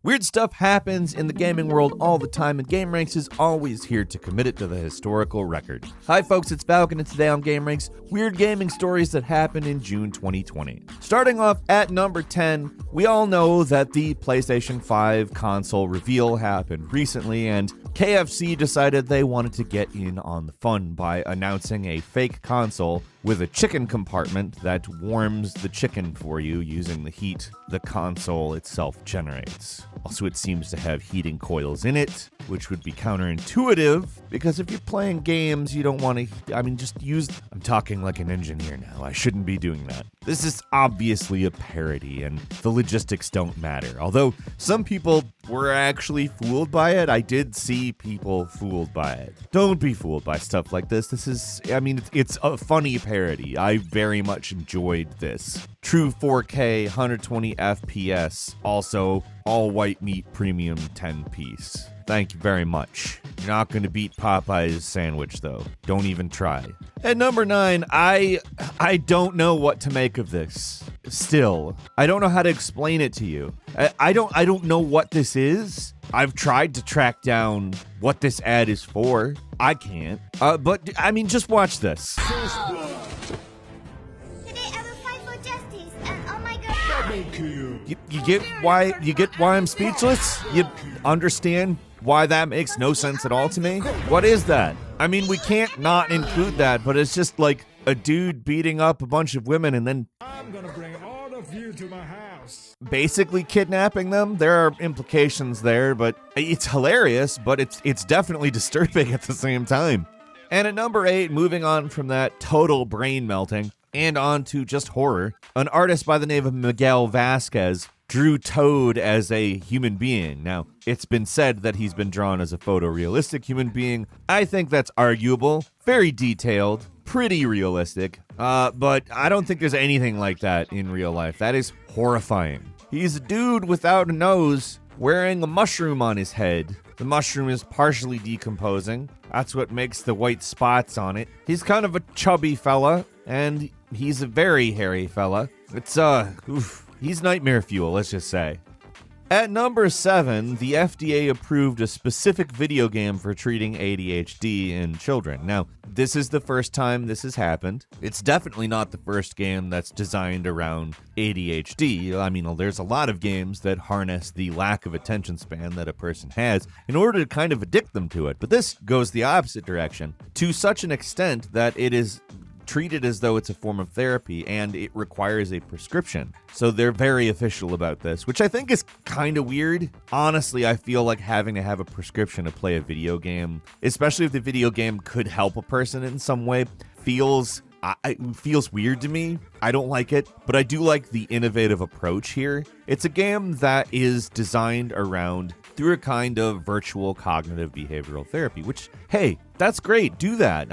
Weird stuff happens in the gaming world all the time, and gameranx is always here to commit it to the historical record. Hi folks, it's Falcon, and today on gameranx, weird gaming stories that happened in June 2020. Starting off at number 10, we all know that the PlayStation 5 console reveal happened recently, and KFC decided they wanted to get in on the fun by announcing a fake console with a chicken compartment that warms the chicken for you using the heat the console itself generates. Also, it seems to have heating coils in it, which would be counterintuitive, because if you're playing games, you don't want to, just use... I'm talking like an engineer now. I shouldn't be doing that. This is obviously a parody, and the logistics don't matter. Although some people were actually fooled by it. I did see people fooled by it. Don't be fooled by stuff like this. This is, it's a funny parody. I very much enjoyed this. True 4K, 120 FPS, also all white meat premium 10-piece. Thank you very much. You're not going to beat Popeye's sandwich, though. Don't even try. At number 9, I don't know what to make of this. Still, I don't know how to explain it to you. I don't know what this is. I've tried to track down what this ad is for. I can't. But just watch this. You get why I'm speechless? You understand why that makes no sense at all to me? What is that? We can't not include that, but it's just like a dude beating up a bunch of women and then I'm gonna bring all of you to my house. Basically kidnapping them. There are implications there, but it's hilarious, but it's definitely disturbing at the same time. And at number 8, moving on from that total brain melting and on to just horror, an artist by the name of Miguel Vasquez drew Toad as a human being. Now, it's been said that he's been drawn as a photorealistic human being. I think that's arguable. Very detailed, pretty realistic, but I don't think there's anything like that in real life. That is horrifying. He's a dude without a nose wearing a mushroom on his head. The mushroom is partially decomposing. That's what makes the white spots on it. He's kind of a chubby fella, and he's a very hairy fella. It's, he's nightmare fuel, let's just say. At number 7, the FDA approved a specific video game for treating ADHD in children. Now, this is the first time this has happened. It's definitely not the first game that's designed around ADHD. There's a lot of games that harness the lack of attention span that a person has in order to kind of addict them to it. But this goes the opposite direction, to such an extent that it is treated as though it's a form of therapy, and it requires a prescription. So they're very official about this, which I think is kind of weird. Honestly, I feel like having to have a prescription to play a video game, especially if the video game could help a person in some way, feels weird to me. I don't like it, but I do like the innovative approach here. It's a game that is designed around through a kind of virtual cognitive behavioral therapy, which, hey, that's great. Do that.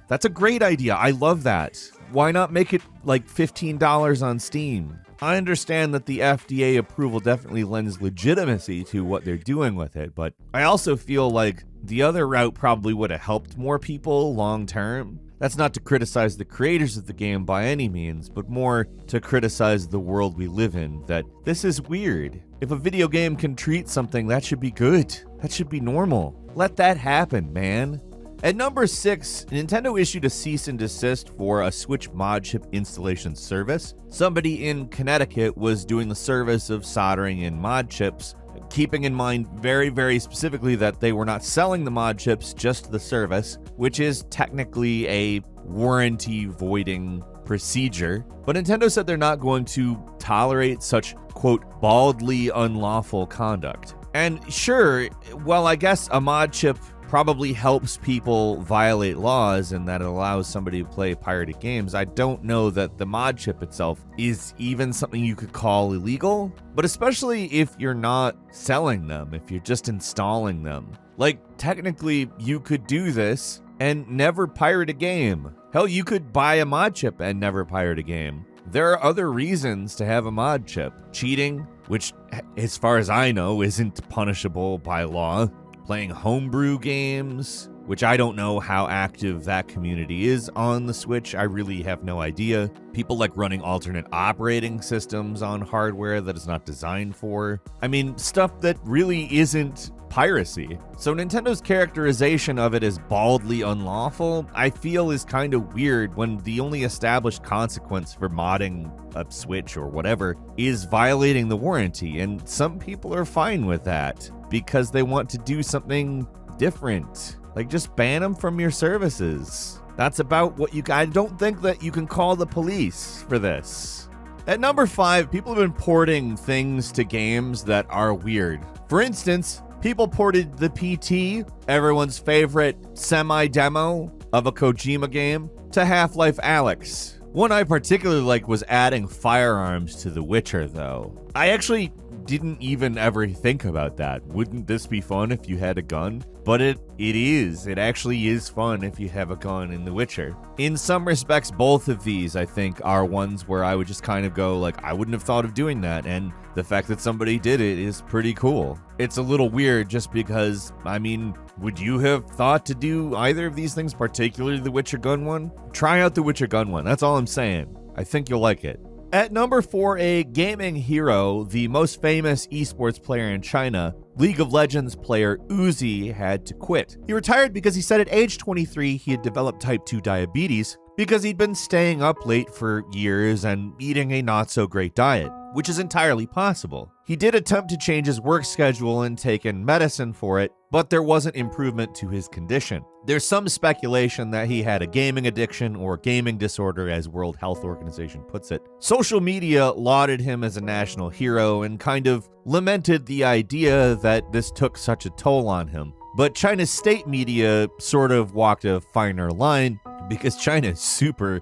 That's a great idea. I love that. Why not make it like $15 on Steam? I understand that the FDA approval definitely lends legitimacy to what they're doing with it, but I also feel like the other route probably would have helped more people long term. That's not to criticize the creators of the game by any means, but more to criticize the world we live in, that this is weird. If a video game can treat something, that should be good. That should be normal. Let that happen, man. At number 6, Nintendo issued a cease and desist for a Switch mod chip installation service. Somebody in Connecticut was doing the service of soldering in mod chips, keeping in mind very, very specifically that they were not selling the mod chips, just the service, which is technically a warranty voiding procedure. But Nintendo said they're not going to tolerate such, quote, baldly unlawful conduct. And sure, well, I guess a mod chip probably helps people violate laws and that it allows somebody to play pirated games. I don't know that the mod chip itself is even something you could call illegal, but especially if you're not selling them, if you're just installing them. Like, technically, you could do this and never pirate a game. Hell, you could buy a mod chip and never pirate a game. There are other reasons to have a mod chip. Cheating, which, as far as I know, isn't punishable by law. Playing homebrew games, which I don't know how active that community is on the Switch. I really have no idea. People like running alternate operating systems on hardware that is not designed for. I mean, stuff that really isn't piracy. So Nintendo's characterization of it as baldly unlawful, I feel is kind of weird when the only established consequence for modding a Switch or whatever is violating the warranty, and some people are fine with that because they want to do something different. Like, just ban them from your services. That's about what I don't think that you can call the police for this. At number 5, people have been porting things to games that are weird. For instance, people ported the PT, everyone's favorite semi-demo of a Kojima game, to Half-Life Alyx. One I particularly liked was adding firearms to The Witcher, though. I actually didn't even ever think about that. Wouldn't this be fun if you had a gun? But it is. It actually is fun if you have a gun in The Witcher. In some respects, both of these, I think, are ones where I would just kind of go, like, I wouldn't have thought of doing that, and the fact that somebody did it is pretty cool. It's a little weird just because, I mean, would you have thought to do either of these things, particularly the Witcher gun one? Try out the Witcher gun one. That's all I'm saying. I think you'll like it. At number 4, a gaming hero, the most famous esports player in China, League of Legends player Uzi, had to quit. He retired because he said at age 23 he had developed type 2 diabetes because he'd been staying up late for years and eating a not-so-great diet, which is entirely possible. He did attempt to change his work schedule and take in medicine for it, but there wasn't improvement to his condition. There's some speculation that he had a gaming addiction or gaming disorder, as World Health Organization puts it. Social media lauded him as a national hero and kind of lamented the idea that this took such a toll on him. But China's state media sort of walked a finer line because China is super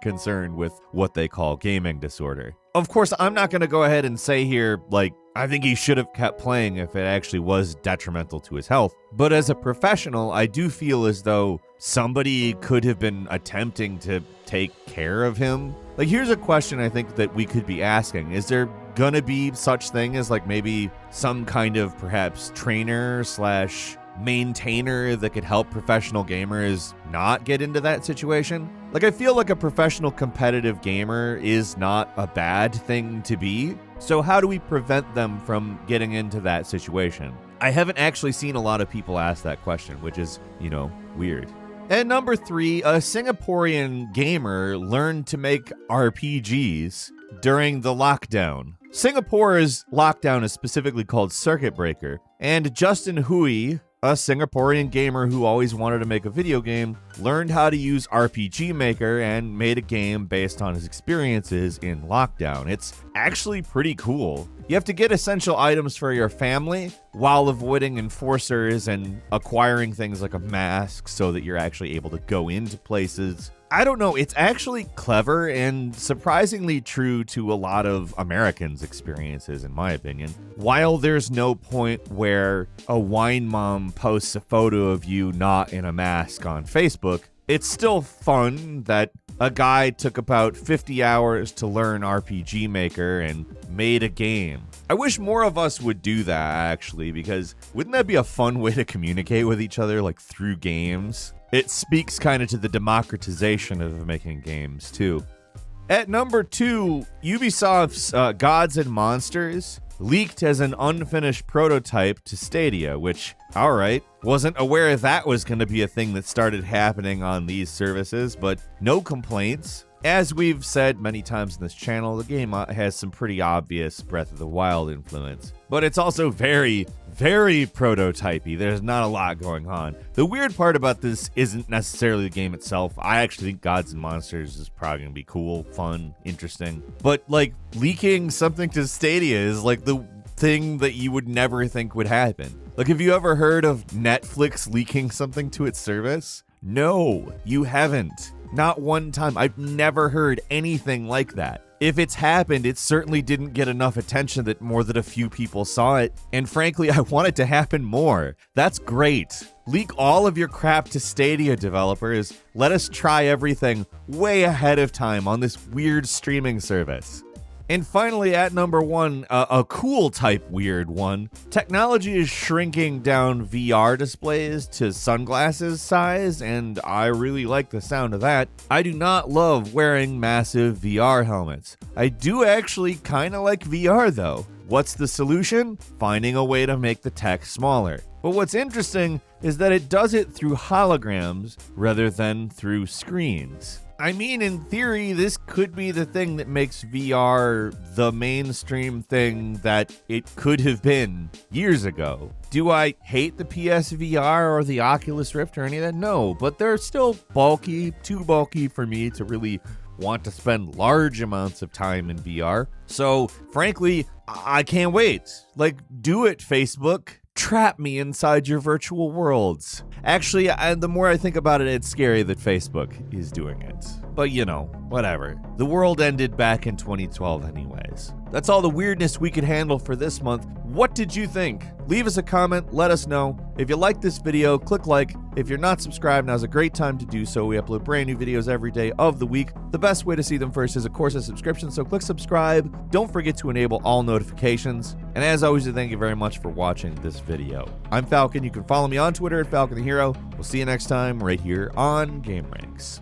concerned with what they call gaming disorder. Of course, I'm not going to go ahead and say here, like, I think he should have kept playing if it actually was detrimental to his health. But as a professional, I do feel as though somebody could have been attempting to take care of him. Like, here's a question I think that we could be asking. Is there gonna be such thing as, like, maybe some kind of perhaps trainer / maintainer that could help professional gamers not get into that situation? Like, I feel like a professional competitive gamer is not a bad thing to be. So how do we prevent them from getting into that situation? I haven't actually seen a lot of people ask that question, which is, weird. At number 3, a Singaporean gamer learned to make RPGs during the lockdown. Singapore's lockdown is specifically called Circuit Breaker, and Justin Hui, a Singaporean gamer who always wanted to make a video game, learned how to use RPG Maker and made a game based on his experiences in lockdown. It's actually pretty cool. You have to get essential items for your family while avoiding enforcers and acquiring things like a mask so that you're actually able to go into places. I don't know, it's actually clever and surprisingly true to a lot of Americans' experiences, in my opinion. While there's no point where a wine mom posts a photo of you not in a mask on Facebook, it's still fun that a guy took about 50 hours to learn RPG Maker and made a game. I wish more of us would do that, actually, because wouldn't that be a fun way to communicate with each other, like through games? It speaks kind of to the democratization of making games, too. At number 2, Ubisoft's Gods and Monsters leaked as an unfinished prototype to Stadia, which, alright, wasn't aware that was going to be a thing that started happening on these services, but no complaints. As we've said many times in this channel, the game has some pretty obvious Breath of the Wild influence, but it's also very prototypey. There's not a lot going on. The weird part about this isn't necessarily the game itself. I actually think Gods and Monsters is probably gonna be cool, fun, interesting. But like leaking something to Stadia is like the thing that you would never think would happen. Like, have you ever heard of Netflix leaking something to its service? No, you haven't. Not one time. I've never heard anything like that. If it's happened, it certainly didn't get enough attention that more than a few people saw it. And frankly, I want it to happen more. That's great. Leak all of your crap to Stadia developers. Let us try everything way ahead of time on this weird streaming service. And finally, at number 1, a cool type weird one, technology is shrinking down VR displays to sunglasses size, and I really like the sound of that. I do not love wearing massive VR helmets. I do actually kind of like VR though. What's the solution? Finding a way to make the tech smaller. But what's interesting is that it does it through holograms rather than through screens. I mean, in theory, this could be the thing that makes VR the mainstream thing that it could have been years ago. Do I hate the PSVR or the Oculus Rift or any of that? No, but they're still bulky, too bulky for me to really want to spend large amounts of time in VR. So, frankly, I can't wait. Like, do it, Facebook. Trap me inside your virtual worlds. Actually, the more I think about it, it's scary that Facebook is doing it. But you know, whatever. The world ended back in 2012 anyways. That's all the weirdness we could handle for this month. What did you think? Leave us a comment, let us know. If you liked this video, click like. If you're not subscribed, now's a great time to do so. We upload brand new videos every day of the week. The best way to see them first is, of course, a subscription, so click subscribe. Don't forget to enable all notifications. And as always, thank you very much for watching this video. I'm Falcon. You can follow me on Twitter at Falcon the Hero. We'll see you next time right here on gameranx.